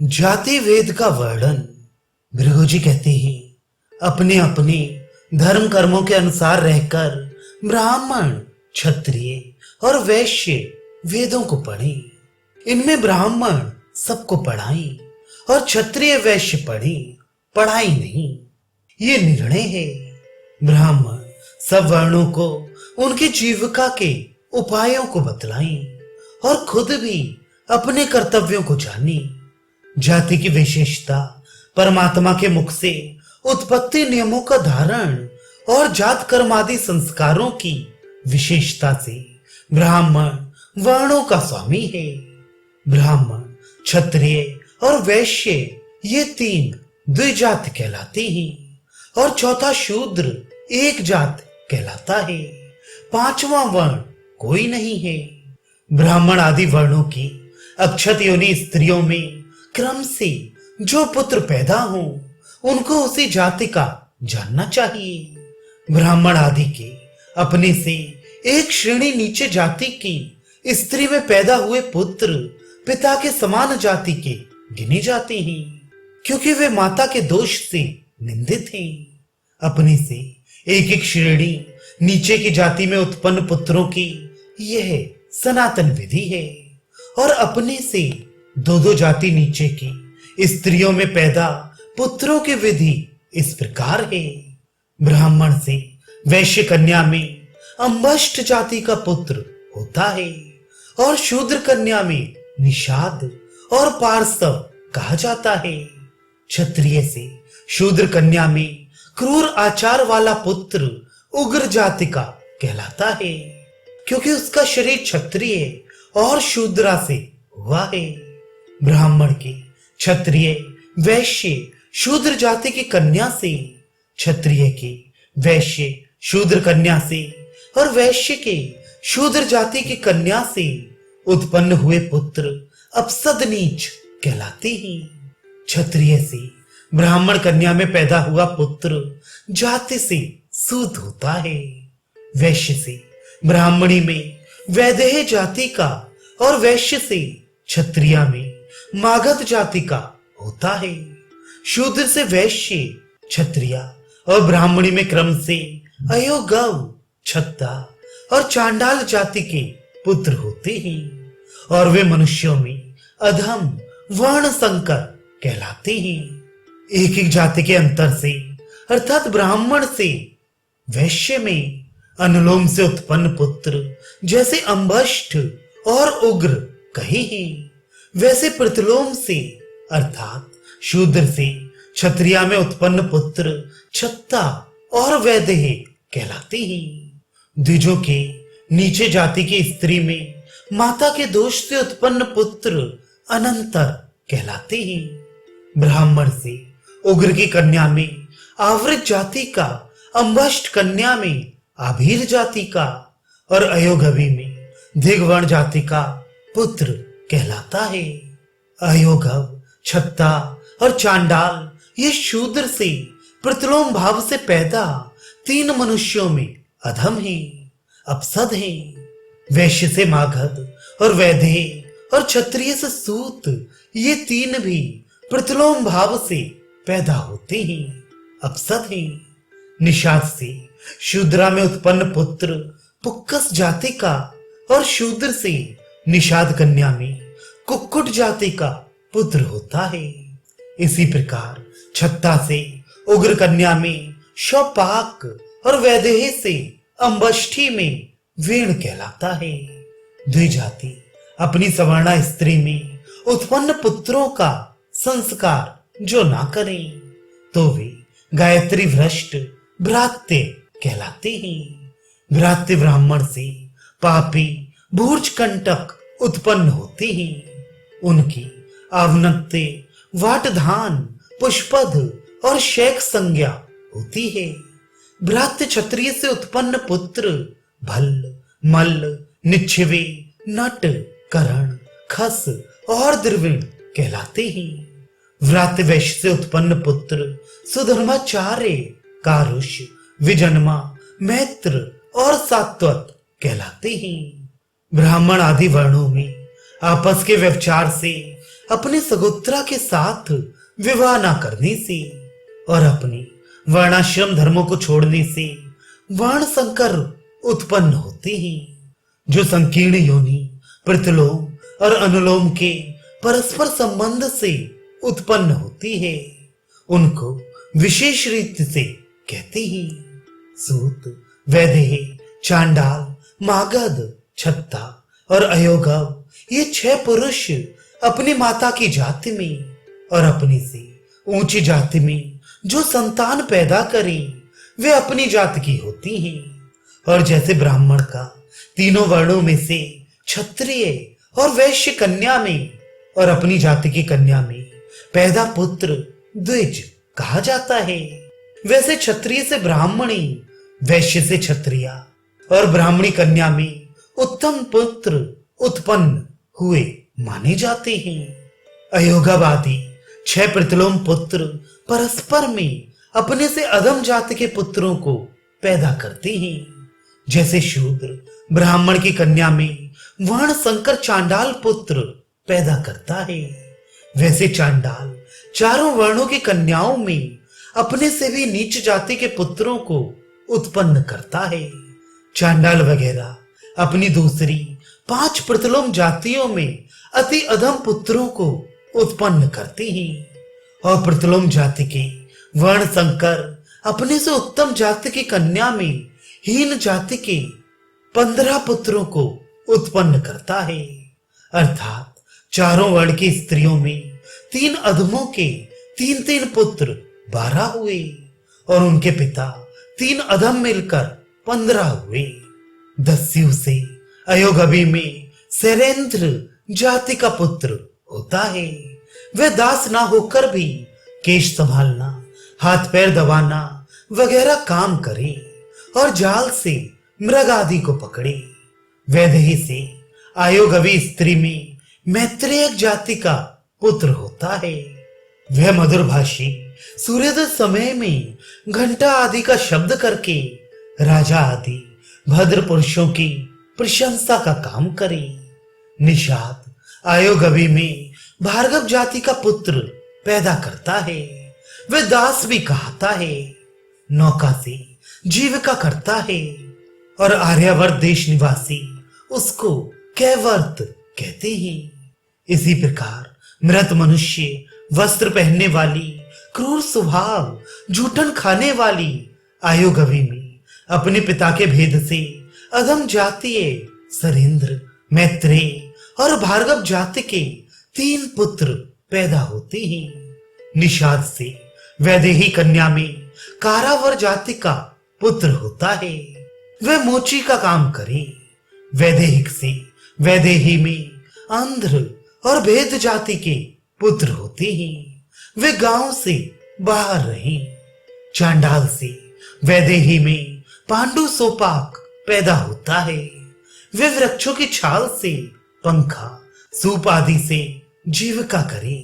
जाति वेद का वर्णन भृगुजी कहते हैं अपने अपने धर्म कर्मों के अनुसार रहकर ब्राह्मण क्षत्रिय और वैश्य वेदों को पढ़े। इनमें ब्राह्मण सबको पढ़ाई और क्षत्रिय वैश्य पढ़े पढ़ाई नहीं, ये निर्णय है। ब्राह्मण सब वर्णों को उनकी जीविका के उपायों को बतलाएं और खुद भी अपने कर्तव्यों को जाने। जाति की विशेषता परमात्मा के मुख से उत्पत्ति नियमों का धारण और जात कर्म आदि संस्कारों की विशेषता से ब्राह्मण वर्णों का स्वामी है। ब्राह्मण क्षत्रिय और वैश्य ये तीन द्विजात कहलाते हैं और चौथा शूद्र एक जात कहलाता है। पांचवा वर्ण कोई नहीं है। ब्राह्मण आदि वर्णों की अक्षत योनि स्त्रियों में क्रम से जो पुत्र पैदा हो उनको उसी जाति का जानना चाहिए। ब्राह्मण आदि के अपने से एक श्रेणी नीचे जाति की स्त्री में पैदा हुए पुत्र पिता के समान जाति के गिने जाते हैं, क्योंकि वे माता के दोष से निंदित हैं। अपने से एक एक श्रेणी नीचे की जाति में उत्पन्न पुत्रों की यह सनातन विधि है और अपने से दो दो जाति नीचे की स्त्रियों में पैदा पुत्रों की विधि इस प्रकार है। ब्राह्मण से वैश्य कन्या में अंबष्ट जाति का पुत्र होता है और शूद्र कन्या में निषाद और पार्श्व कहा जाता है। क्षत्रिय से शूद्र कन्या में क्रूर आचार वाला पुत्र उग्र जाति का कहलाता है, क्योंकि उसका शरीर क्षत्रिय और शूद्रा से हुआ है। ब्राह्मण के क्षत्रिय वैश्य शूद्र जाति की कन्या से, क्षत्रिय के वैश्य शूद्र कन्या से और वैश्य के शूद्र जाति की कन्या से उत्पन्न हुए पुत्र अपसद नीच कहलाते हैं। क्षत्रिय से ब्राह्मण कन्या में पैदा हुआ पुत्र जाति से सूत होता है। वैश्य से ब्राह्मणी में वैदेह जाति का और वैश्य से क्षत्रिया में मागध जाति का होता है। शूद्र से वैश्य क्षत्रिया और ब्राह्मणी में क्रम से अयोगव छत्ता और चांडाल जाति के पुत्र होते हैं और वे मनुष्यों में अधम वर्ण संकर कहलाते हैं। एक एक जाति के अंतर से अर्थात ब्राह्मण से वैश्य में अनुलोम से उत्पन्न पुत्र जैसे अंबष्ठ और उग्र कहे हैं, वैसे प्रतिलोम से अर्थात शूद्र से क्षत्रिया में उत्पन्न पुत्र छत्ता और वैदेह कहलाते हैं। द्विजों के नीचे जाति की स्त्री में माता के दोष से उत्पन्न पुत्र अनंतर कहलाते हैं। ब्राह्मण से उग्र की कन्या में आवृत जाति का, अंबष्ट कन्या में आभीर जाति का और अयोगवी में दिग्वर्ण जाति का पुत्र कहलाता है। अयोगव छत्ता और चांडाल ये शूद्र से प्रतिलोम भाव से पैदा तीन मनुष्यों में अधम है, अपसद है। वैश्य से मागध और वैदेह और क्षत्रिय से सूत ये तीन भी प्रतिलोम भाव से पैदा होते हैं, अपसद है। निषाद से शूद्रा में उत्पन्न पुत्र पुक्कस जाति का और शूद्र से निषाद कन्या में कुक्कुट जाति का पुत्र होता है। इसी प्रकार छत्ता से उग्र कन्या में शौपाक और वैदेह से अंबष्ठी में वेण कहलाता है। द्विजाति अपनी सवर्णा स्त्री में उत्पन्न पुत्रों का संस्कार जो ना करें तो वे गायत्री भ्रष्ट भ्रात्य कहलाते हैं। भ्रात्य ब्राह्मण से पापी भूर्ज कंटक उत्पन्न होते हैं। उनकी आवनत्य वाटधान पुष्पद और शैक संज्ञा होती है। भ्रात्य क्षत्रिय से उत्पन्न पुत्र भल्ल मल्ल निच्छिवे नट करण खस और द्रविण कहलाते हैं। व्रात्य वैश्य से उत्पन्न पुत्र सुधर्माचार्य कारुष विजन्मा मैत्र और सात्वत कहलाते हैं। ब्राह्मण आदि वर्णों में आपस के व्यवचार से अपने सगोत्रा के साथ विवाह न करने से और अपने वर्णाश्रम धर्मों को छोड़ने से वर्ण संकर उत्पन्न होते हैं, जो संकीर्ण योनि प्रतिलोम और अनुलोम के परस्पर संबंध से उत्पन्न होती है, उनको विशेष रीति से कहते हैं। सूत, वैदेही, चांडाल, मागध, छत्ता और अयोगव, ये 6 पुरुष अपनी माता की जाति में और अपनी से ऊंची जाति में जो संतान पैदा करें वे अपनी जाति की होती हैं। और जैसे ब्राह्मण का तीनों वर्णों में से क्षत्रिय और वैश्य कन्या में और अपनी जाति की कन्या में पैदा पुत्र द्विज कहा जाता है, वैसे क्षत्रिय से ब्राह्मणी, वैश्य से क्षत्रिया और ब्राह्मणी कन्या में उत्तम पुत्र उत्पन्न हुए माने जाते हैं। अयोगावादी 6 प्रतिलोम पुत्र परस्पर में अपने से अधम जाति के पुत्रों को पैदा करते हैं। जैसे शूद्र ब्राह्मण की कन्या में वर्ण संकर चांडाल पुत्र पैदा करता है, वैसे चांडाल चारों वर्णों की कन्याओं में अपने से भी नीच जाति के पुत्रों को उत्पन्न करता है। चांडाल वगैरह अपनी दूसरी 5 प्रतिलोम जातियों में अति अधम पुत्रों को उत्पन्न करते हैं और प्रतिलोम जाति के वर्ण संकर अपने से उत्तम जाति की कन्या में हीन जाति के 15 पुत्रों को उत्पन्न करता है। अर्थात चारों वर्ण की स्त्रियों में 3 अधमों के 3-3 पुत्र 12 हुए और उनके पिता 3 अधम मिलकर 15 हुए। दस्यु से अयोगवी में शैलेंद्र जाति का पुत्र होता है। वह दास ना होकर भी केश संभालना, हाथ पैर दबाना वगैरह काम करे और जाल से मृग आदि को पकड़े। वैदेही से आयोगवी स्त्री में मैत्रेय जाति का पुत्र होता है। वह मधुरभाषी सूर्योदय समय में घंटा आदि का शब्द करके राजा आदि भद्र पुरुषों की प्रशंसा का काम करे। निषाद आयोगवी में भार्गव जाति का पुत्र पैदा करता है। वह दास भी कहता है, नौका से जीविका करता है और आर्यावर्त देश निवासी उसको कैवर्त कहते हैं। इसी प्रकार मृत मनुष्य, वस्त्र पहनने वाली, क्रूर स्वभाव, जूठन खाने वाली आयोगवी में अपने पिता के भेद से अधम जातीय सरेंद्र, मैत्रेय और भार्गव जाति के 3 पुत्र पैदा होते हैं। निषाद से वैदेही कन्या में कारावर जाति का पुत्र होता है। वह मोची का काम करे। वैदेहिक से वैदेही में आंध्र और भेद जाति के पुत्र होते हैं। वे गांव से बाहर रहे। चांडाल से वैदेही में पांडु सोपाक पैदा होता है। वे वृक्षों की छाल से पंखा, सूप आदि से जीविका करे।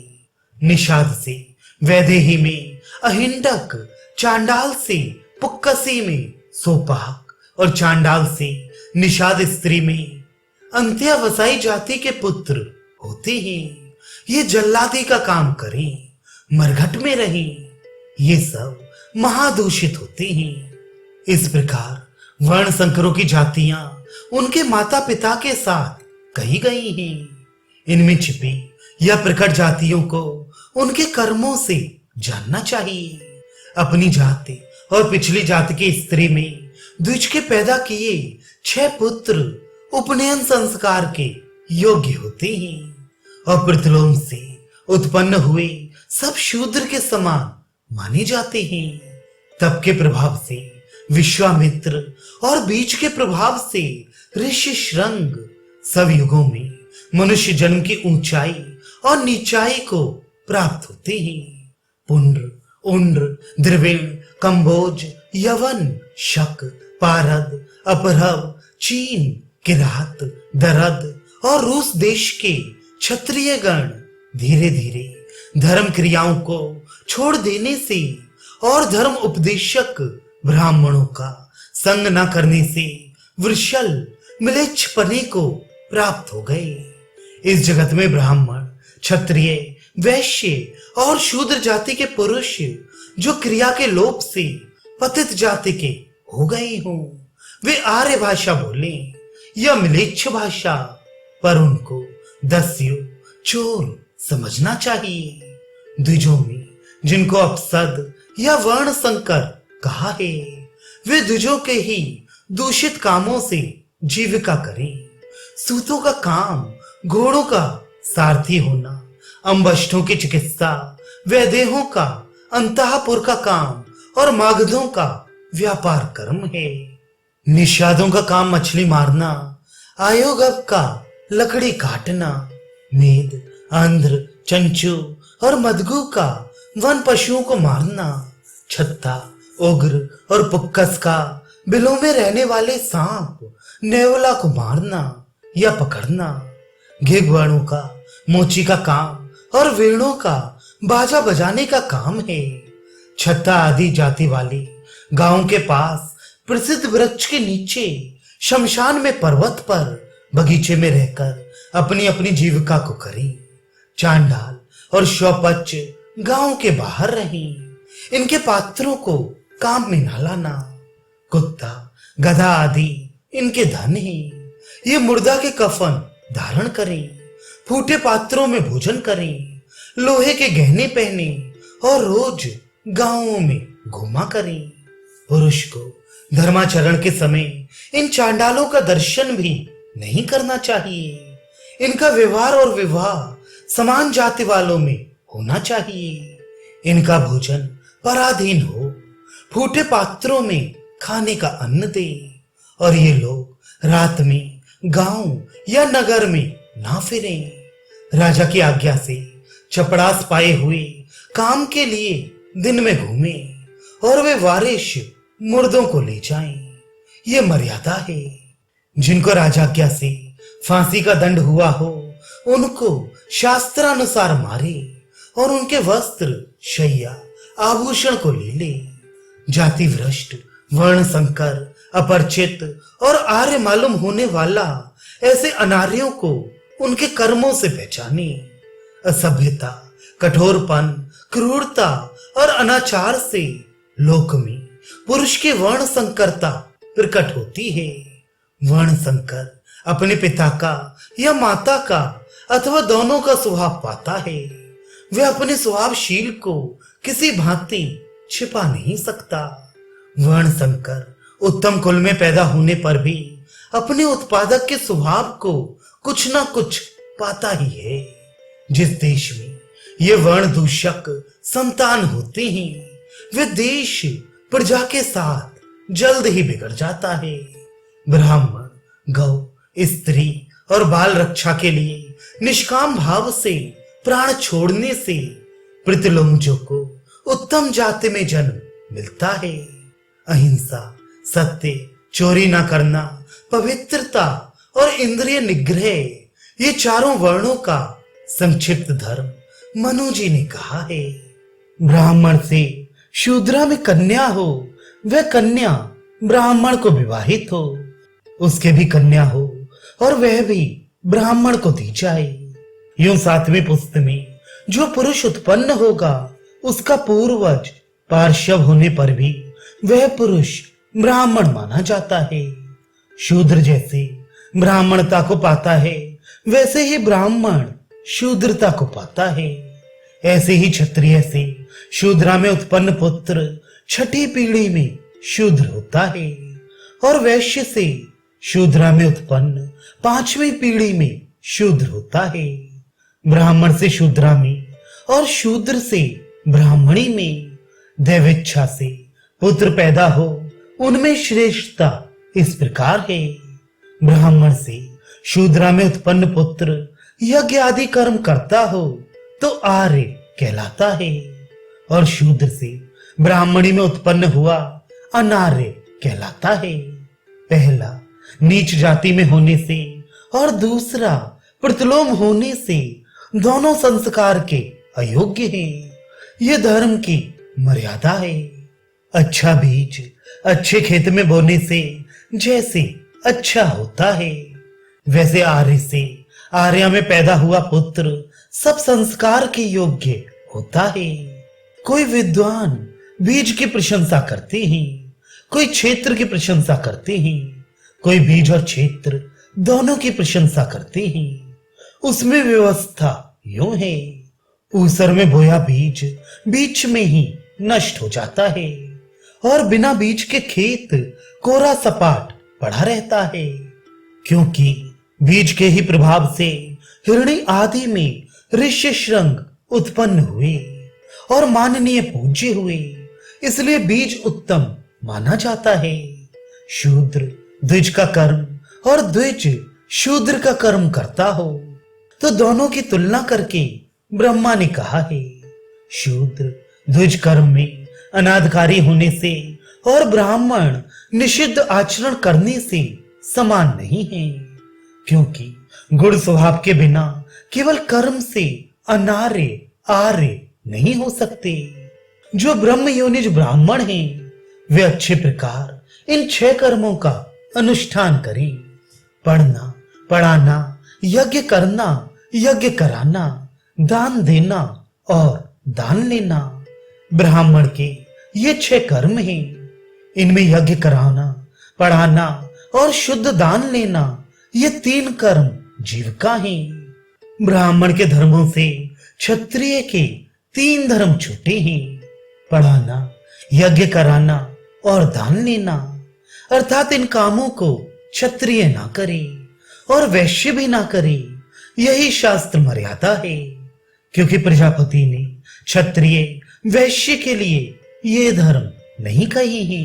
निषाद से वैदेही में अहिंडक, चांडाल से पुक्कसी में सोपाक और चांडाल से निषाद स्त्री में अंत्यावसायी जाति के पुत्र होते हैं। ये जल्लादी का काम करें, मरघट में रहें, ये सब महादूषित होते हैं। इस प्रकार वर्ण संकरों की जातियां उनके माता पिता के साथ कही गई हैं। इनमें छिपी या प्रकट जातियों को उनके कर्मों से जानना चाहिए। अपनी जाति और पिछली जाति की स्त्री में द्विज के पैदा किए 6 पुत्र उपनयन संस्कार के योग्य होते हैं और प्रतिलोम से उत्पन्न हुए सब शूद्र के समान माने जाते हैं। तप के प्रभाव से विश्वामित्र और बीज के प्रभाव से ऋषि श्रृंग सब युगों में मनुष्य जन्म की ऊंचाई और नीचाई को प्राप्त होते हैं। पुंड्र, उंड्र, द्रविण, कंबोज, यवन, शक, पारद, अपरव, चीन, किरात, दरद और रूस देश के क्षत्रिय गण धीरे धीरे धर्म क्रियाओं को छोड़ देने से और धर्म उपदेशक ब्राह्मणों का संग न करने से वृषल म्लेच्छपने को प्राप्त हो गए। इस जगत में ब्राह्मण क्षत्रिय, वैश्य और शूद्र जाति के पुरुष जो क्रिया के लोप से पतित जाति के हो गए हों, वे आर्य भाषा बोले या मिलेच्छ भाषा, पर उनको दस्यु चोर समझना चाहिए। द्विजों में जिनको अपसद या वर्ण संकर कहा है, वे द्विजों के ही दूषित कामों से जीविका करें। सूतों का काम, घोड़ों का सारथी होना, अम्बष्ठों की चिकित्सा, वैदेहों का अंतःपुर का काम और मागधों का व्यापार कर्म है। निषादों का काम मछली मारना, आयोगव का लकड़ी काटना, मेद, आंध्र, चंचू और मदगु का वन पशुओं को मारना, छत्ता, उग्र और पुक्कस का बिलों में रहने वाले सांप, नेवला को मारना या पकड़ना, घिगवाणों का मोची का काम और वेणों का बाजा बजाने का काम है। छत्ता आदि जाति वाले गांव के पास प्रसिद्ध वृक्ष के नीचे, शमशान में, पर्वत पर, बगीचे में रहकर अपनी अपनी जीविका को करें। चांडाल और शौपच गांव के बाहर रहें। इनके पात्रों को काम में न लाना। कुत्ता, गधा आदि इनके धन है। ये मुर्दा के कफन धारण करें, फूटे पात्रों में भोजन करें, लोहे के गहने पहने और रोज गांवों में घूमा करें। पुरुष को धर्माचरण के समय इन चांडालों का दर्शन भी नहीं करना चाहिए। इनका व्यवहार और विवाह समान जाति वालों में होना चाहिए। इनका भोजन पराधीन हो, फूटे पात्रों में खाने का अन्न दे, और ये लोग रात में गांव या नगर में ना फिरें। राजा की आज्ञा से चपड़ास पाए हुए काम के लिए दिन में घूमें और वे वारिश मुर्दों को ले जाएं। ये मर्यादा है। जिनको राजाज्ञा से फांसी का दंड हुआ हो, उनको शास्त्रानुसार मारे और उनके वस्त्र, शैया, आभूषण को ले ले। जाति भ्रष्ट, वर्ण संकर, अपरिचित और आर्य मालूम होने वाला ऐसे अनार्यों को उनके कर्मों से पहचाने। असभ्यता, कठोरपन, क्रूरता और अनाचार से लोक में पुरुष की वर्ण संकरता प्रकट होती है। वर्ण संकर अपने पिता का या माता का अथवा दोनों का स्वभाव पाता है। वह अपने स्वभावशील को किसी भांति छिपा नहीं सकता। वर्ण संकर उत्तम कुल में पैदा होने पर भी अपने उत्पादक के स्वभाव को कुछ ना कुछ पाता ही है। जिस देश में ये वर्ण दूषक संतान होते हैं, वह देश प्रजा के साथ जल्द ही बिगड़ जाता है। ब्राह्मण, गौ, स्त्री और बाल रक्षा के लिए निष्काम भाव से प्राण छोड़ने से प्रतिलोमजों को उत्तम जाति में जन्म मिलता है। अहिंसा, सत्य, चोरी न करना, पवित्रता और इंद्रिय निग्रह, ये चारों वर्णों का संक्षिप्त धर्म मनु जी ने कहा है। ब्राह्मण से शूद्रा में कन्या हो, वह कन्या ब्राह्मण को विवाहित हो, उसके भी कन्या हो और वह भी ब्राह्मण को दी जाए। यूं सातवीं पुस्त में जो पुरुष उत्पन्न होगा, उसका पूर्वज पार्श्व होने पर भी वह पुरुष ब्राह्मण माना जाता है। शूद्र जैसे ब्राह्मणता को पाता है, वैसे ही ब्राह्मण शूद्रता को पाता है। ऐसे ही क्षत्रिय से शूद्रा में उत्पन्न पुत्र छठी पीढ़ी में शूद्र होता है, और वैश्य से शूद्रा में उत्पन्न पांचवी पीढ़ी में शूद्र होता है। ब्राह्मण से शूद्रा में और शूद्र से ब्राह्मणी में दैवेच्छा से पुत्र पैदा हो, उनमें श्रेष्ठता इस प्रकार है। ब्राह्मण से शूद्रा में उत्पन्न पुत्र यज्ञ आदि कर्म करता हो तो आर्य कहलाता है, और शूद्र से ब्राह्मणी में उत्पन्न हुआ अनार्य कहलाता है। पहला नीच जाति में होने से और दूसरा प्रतिलोम होने से दोनों संस्कार के अयोग्य हैं। यह धर्म की मर्यादा है। अच्छा बीज अच्छे खेत में बोने से जैसे अच्छा होता है, वैसे आर्य से आर्या में पैदा हुआ पुत्र सब संस्कार के योग्य होता है। कोई विद्वान बीज की प्रशंसा करते हैं, कोई क्षेत्र की प्रशंसा करते हैं, कोई बीज और क्षेत्र दोनों की प्रशंसा करते हैं। उसमें व्यवस्था यूं है, ऊसर में बोया बीज बीच में ही नष्ट हो जाता है और बिना बीज के खेत कोरा सपाट पड़ा रहता है, क्योंकि बीज के ही प्रभाव से हिरणी आदि में ऋष्य श्रृंग उत्पन्न हुए और माननीय पूज्य हुए, इसलिए बीज उत्तम माना जाता है। शूद्र द्विज का कर्म और द्विज शूद्र का कर्म करता हो तो दोनों की तुलना करके ब्रह्मा ने कहा है, शूद्र द्विज कर्म में अनादकारी होने से और ब्राह्मण निषिद्ध आचरण करने से समान नहीं है, क्योंकि गुण स्वभाव के बिना केवल कर्म से अनार्य आर्य नहीं हो सकते। जो ब्रह्म योनिज ब्राह्मण हैं, वे अच्छे प्रकार इन 6 कर्मों का अनुष्ठान करें। पढ़ना, पढ़ाना, यज्ञ करना, यज्ञ कराना, दान देना और दान लेना ब्राह्मण के ये 6 कर्म हैं। इनमें यज्ञ कराना, पढ़ाना और शुद्ध दान लेना ये 3 कर्म जीविका हैं। ब्राह्मण के धर्मों से क्षत्रिय के 3 धर्म छूटे हैं, पढ़ाना, यज्ञ कराना और दान लेना, अर्थात इन कामों को क्षत्रिय ना करे और वैश्य भी ना करे, यही शास्त्र मर्यादा है। क्योंकि प्रजापति ने क्षत्रिय वैश्य के लिए ये धर्म नहीं कही है।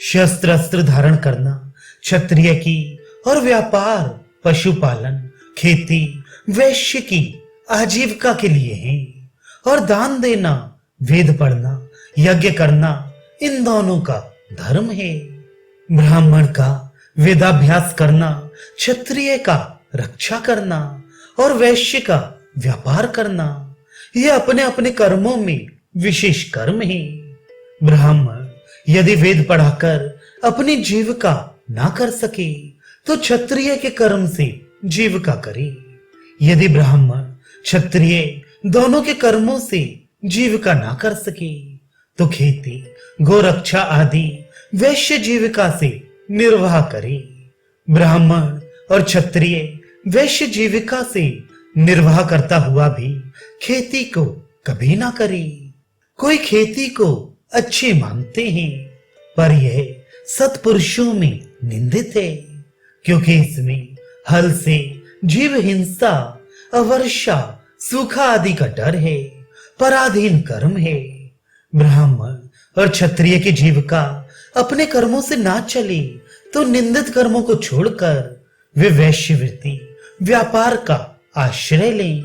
शस्त्र अस्त्र धारण करना क्षत्रिय की और व्यापार, पशुपालन, खेती वैश्य की आजीविका के लिए है, और दान देना, वेद पढ़ना, यज्ञ करना इन दोनों का धर्म है। ब्राह्मण का वेदाभ्यास करना, क्षत्रिय का रक्षा करना और वैश्य का व्यापार करना, ये अपने अपने कर्मों में विशेष कर्म है। ब्राह्मण यदि वेद पढ़ाकर अपनी जीविका ना कर सके तो क्षत्रिय के कर्म से जीविका करे। यदि ब्राह्मण क्षत्रिय दोनों के कर्मों से जीविका ना कर सके तो खेती, गोरक्षा आदि वैश्य जीविका से निर्वाह करे। ब्राह्मण और क्षत्रिय वैश्य जीविका से निर्वाह करता हुआ भी खेती को कभी ना करे। कोई खेती को अच्छी मानते हैं, पर यह सत्पुरुषों में निंदित है, क्योंकि इसमें हल से जीव हिंसा, अवर्षा, सूखा आदि का डर है, पराधीन कर्म है। ब्राह्मण और क्षत्रिय की जीविका अपने कर्मों से ना चले तो निंदित कर्मों को छोड़कर वे वैश्यवृत्ति, व्यापार का आश्रय लें।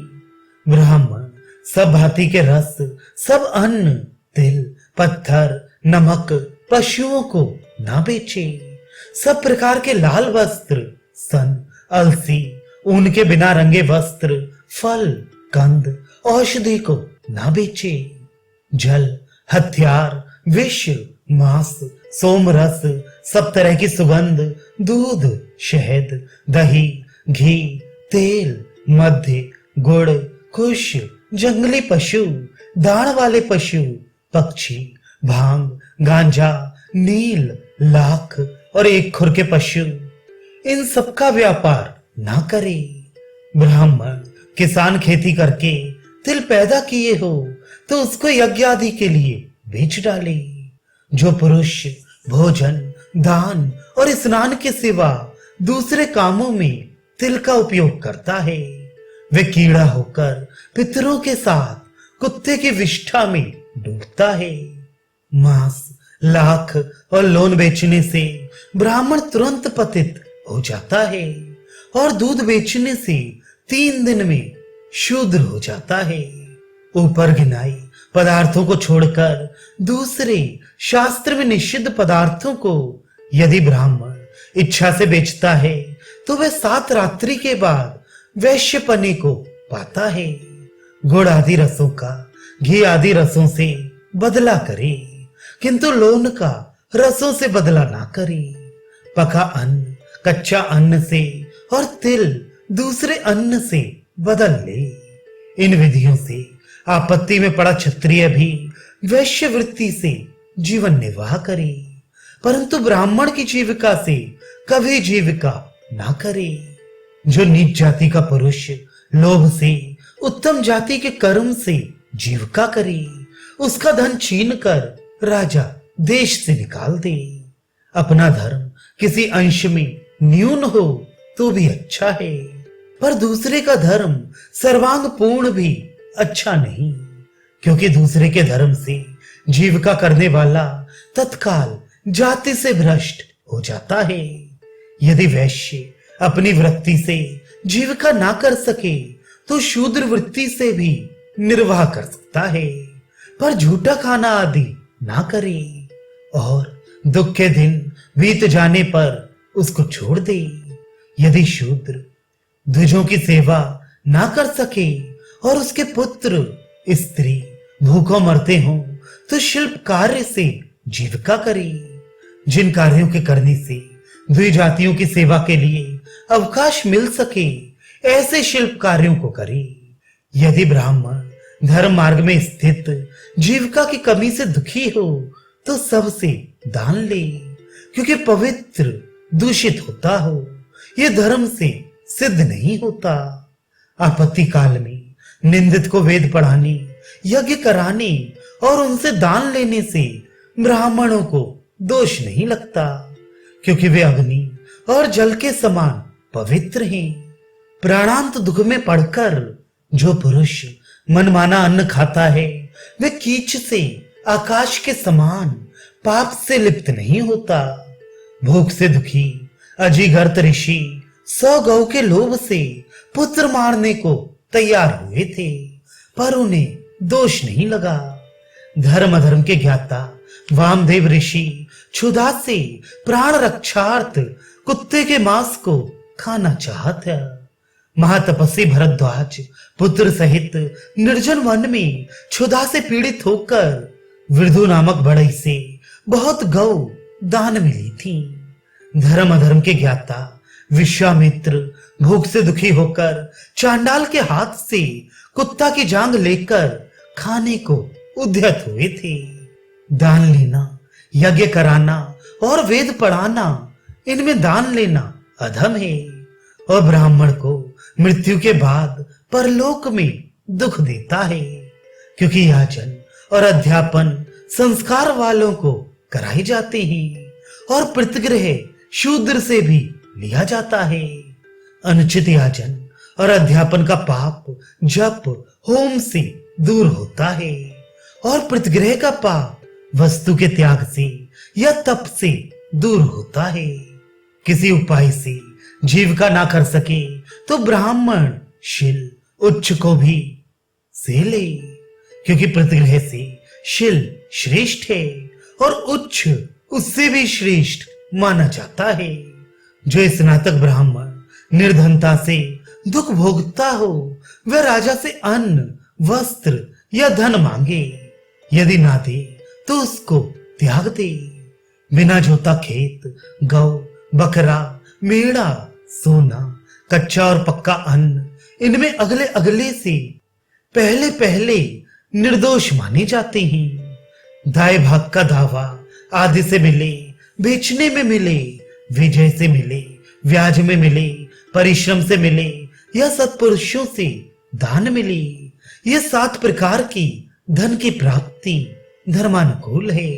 ब्राह्मण सब भांति के रस, सब अन्न, तिल, पत्थर, नमक पशुओं को ना बेचे। सब प्रकार के लाल वस्त्र, सन, अलसी, ऊन के बिना रंगे वस्त्र, फल, कंद, औषधि को ना बेचे। जल, हथियार, विष, मांस, सोमरस, सब तरह की सुगंध, दूध, शहद, दही, घी, तेल, मध्य, गुड़, कुश, जंगली पशु, दाण वाले पशु, पक्षी, भांग, गांजा, नील, लाख और एक खुर के पशु, इन सबका व्यापार ना करे। ब्राह्मण किसान खेती करके तिल पैदा किए हो तो उसको यज्ञ आदि के लिए बेच डाले। जो पुरुष भोजन, दान और स्नान के सिवा दूसरे कामों में तिल का उपयोग करता है, वे कीड़ा होकर पितरों के साथ कुत्ते की विष्ठा में डूबता है। मांस, लाख और लोन बेचने से ब्राह्मण तुरंत पतित हो जाता है और दूध बेचने से 3 दिन में शूद्र हो जाता है। ऊपर गिनाई पदार्थों को छोड़कर दूसरे शास्त्र में निषिद्ध पदार्थों को यदि ब्राह्मण इच्छा से बेचता है तो वह 7 रात्रि के बाद वैश्यपने को पाता है। गुड़ आदि रसों का घी आदि रसों से बदला करे, किंतु लोन का रसों से बदला ना करे। पका अन्न कच्चा अन्न से और तिल दूसरे अन्न से बदल ले। इन विधियों से आपत्ति में पड़ा क्षत्रिय भी वैश्य वृत्ति से जीवन निर्वाह करे, परंतु ब्राह्मण की जीविका से कभी जीविका ना करे। जो नीच जाति का पुरुष लोभ से उत्तम जाति के कर्म से जीविका करे, उसका धन छीन कर राजा देश से निकाल दे। अपना धर्म किसी अंश में न्यून हो तो भी अच्छा है, पर दूसरे का धर्म सर्वांग पूर्ण भी अच्छा नहीं, क्योंकि दूसरे के धर्म से जीविका करने वाला तत्काल जाति से भ्रष्ट हो जाता है। यदि वैश्य अपनी वृत्ति से जीविका ना कर सके तो शूद्र वृत्ति से भी निर्वाह कर सकता है, पर झूठा खाना आदि ना करे और दुख के दिन बीत जाने पर उसको छोड़ दे। यदि शूद्र द्विजों की सेवा ना कर सके और उसके पुत्र स्त्री भूखों मरते हों तो शिल्प कार्य से जीविका करे। जिन कार्यों के करने से द्विजातियों की सेवा के लिए अवकाश मिल सके ऐसे शिल्प कार्यों को करे। यदि ब्राह्मण धर्म मार्ग में स्थित जीविका की कमी से दुखी हो तो सबसे दान ले, क्योंकि पवित्र दूषित होता हो यह धर्म से सिद्ध नहीं होता। आपत्ति काल में निंदित को वेद पढ़ाने, यज्ञ कराने और उनसे दान लेने से ब्राह्मणों को दोष नहीं लगता, क्योंकि वे अग्नि और जल के समान पवित्र हैं। प्राणांत दुख में पड़कर जो पुरुष मनमाना अन्न खाता है वे कीच से आकाश के समान पाप से लिप्त नहीं होता। भूख से दुखी अजीगर्त ऋषि 100 गौ के लोभ से पुत्र मारने को तैयार हुए थे, पर उन्हें दोष नहीं लगा। धर्म अधर्म के ज्ञाता वामदेव ऋषि क्षुधा से प्राण रक्षार्थ कुत्ते के मांस को खाना चाहता। महातपस्वी भरद्वाज पुत्र सहित निर्जन वन में क्षुधा से पीड़ित होकर विरधु नामक बढ़ई से बहुत गौ दान मिली थी। धर्म अधर्म के ज्ञाता विश्वामित्र भूख से दुखी होकर चांडाल के हाथ से कुत्ता की जांग लेकर खाने को उद्यत हुए थे। दान लेना, यज्ञ कराना और वेद पढ़ाना, इनमें दान लेना अधम है और ब्राह्मण को मृत्यु के बाद परलोक में दुख देता है, क्योंकि याचन और अध्यापन संस्कार वालों को कराए जाते हैं और प्रतिग्रह शूद्र से भी लिया जाता है। अनुचित याचन और अध्यापन का पाप जप होम से दूर होता है और प्रतिग्रह का पाप वस्तु के त्याग से या तप से दूर होता है। किसी उपाय से जीविका ना कर सके तो ब्राह्मण शिल उच्च को भी से ले, क्योंकि प्रतिग्रह से शिल श्रेष्ठ है और उच्च उससे भी श्रेष्ठ माना जाता है। जो स्नातक ब्राह्मण निर्धनता से दुख भोगता हो वह राजा से अन्न वस्त्र या धन मांगे, यदि ना दे तो उसको त्याग दे। बिना जोता खेत, गौ, बकरा, मेढ़ा, सोना, कच्चा और पक्का अन्न, इनमें अगले अगले से पहले पहले निर्दोष माने जाते हैं। दाएं भाग का दावा आदि से मिले, बेचने में मिले, विजय से मिले, ब्याज में मिले, परिश्रम से मिले या सत्पुरुषों से दान मिले, ये 7 प्रकार की धन की प्राप्ति धर्मानुकूल है।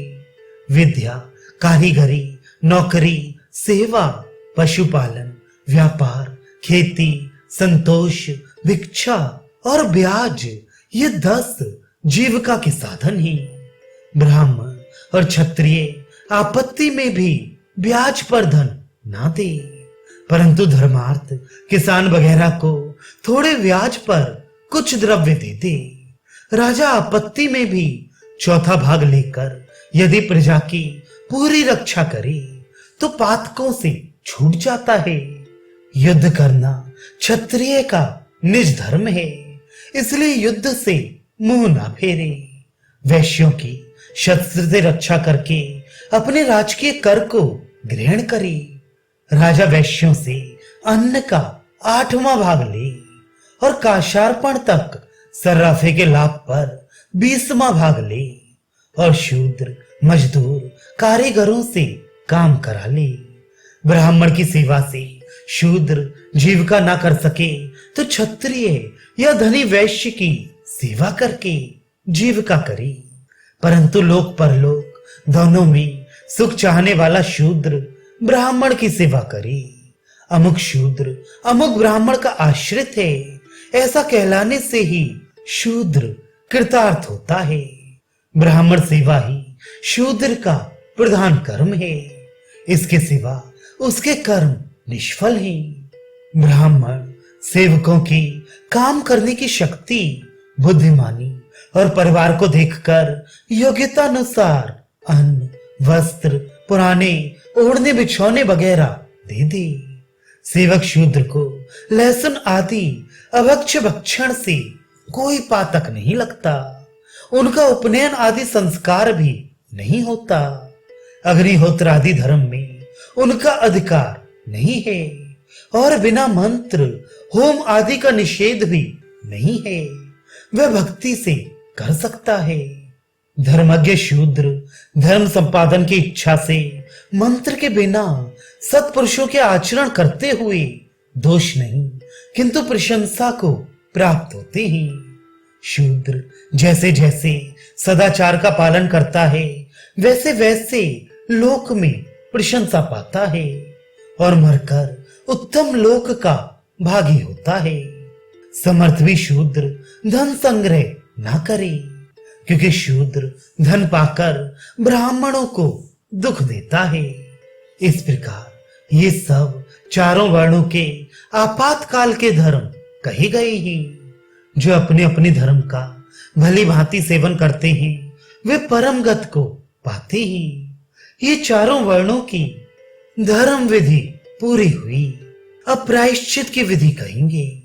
विद्या, कारीगरी, नौकरी, सेवा, पशुपालन, व्यापार, खेती, संतोष, भिक्षा और ब्याज, ये 10 जीविका के साधन हैं। ब्राह्मण और क्षत्रिय आपत्ति में भी ब्याज पर धन ना दे, परंतु धर्मार्थ किसान वगैरह को थोड़े ब्याज पर कुछ द्रव्य दे दे। राजा आपत्ति में भी चौथा भाग लेकर यदि प्रजा की पूरी रक्षा करे तो पातकों से छूट जाता है। युद्ध करना क्षत्रिय का निज धर्म है, इसलिए युद्ध से मुंह ना फेरे। वैश्यों की शस्त्र से रक्षा करके अपने राजकीय कर को ग्रहण करे। राजा वैश्यों से अन्न का 8वां भाग ले और काशार्पण तक सर्राफे के लाभ पर 20वां भाग ले और शूद्र मजदूर कारीगरों से काम करा ले। ब्राह्मण की सेवा से शूद्र जीविका ना कर सके तो क्षत्रिय या धनी वैश्य की सेवा करके जीविका करे। परंतु लोक परलोक दोनों में सुख चाहने वाला शूद्र ब्राह्मण की सेवा करे। अमुक शूद्र अमुक ब्राह्मण का आश्रित है, ऐसा कहलाने से ही शूद्र कृतार्थ होता है। ब्राह्मण सेवा ही शूद्र का प्रधान कर्म है, इसके सिवा उसके कर्म निष्फल हैं। ब्राह्मण सेवकों की काम करने की शक्ति, बुद्धिमानी और परिवार को देखकर योग्यता अनुसार अन्न, वस्त्र, पुराने ओढ़ने बिछौने वगैरह दे दे। सेवक शूद्र को लहसुन आदि अभक्ष्य भक्षण से कोई पातक नहीं लगता। उनका उपनयन आदि संस्कार भी नहीं होता। अग्निहोत्र आदि धर्म में उनका अधिकार नहीं है और बिना मंत्र होम आदि का निषेध भी नहीं है। वह भक्ति से कर सकता है। धर्मज्ञ शूद्र धर्म संपादन की इच्छा से मंत्र के बिना सत्पुरुषों के आचरण करते हुए दोष नहीं किंतु प्रशंसा को प्राप्त होते हैं। शूद्र जैसे जैसे सदाचार का पालन करता है वैसे वैसे लोक में प्रशंसा पाता है और मरकर उत्तम लोक का भागी होता है। समर्थ भी शूद्र धन संग्रह ना करे, क्योंकि शूद्र धन पाकर ब्राह्मणों को दुख देता है। इस प्रकार ये सब चारों वर्णों के आपातकाल के धर्म कहे गए हैं। जो अपने अपने धर्म का भली भांति सेवन करते हैं वे परम गति को पाते हैं। ये चारों वर्णों की धर्म विधि पूरी हुई। अब प्रायश्चित की विधि कहेंगे।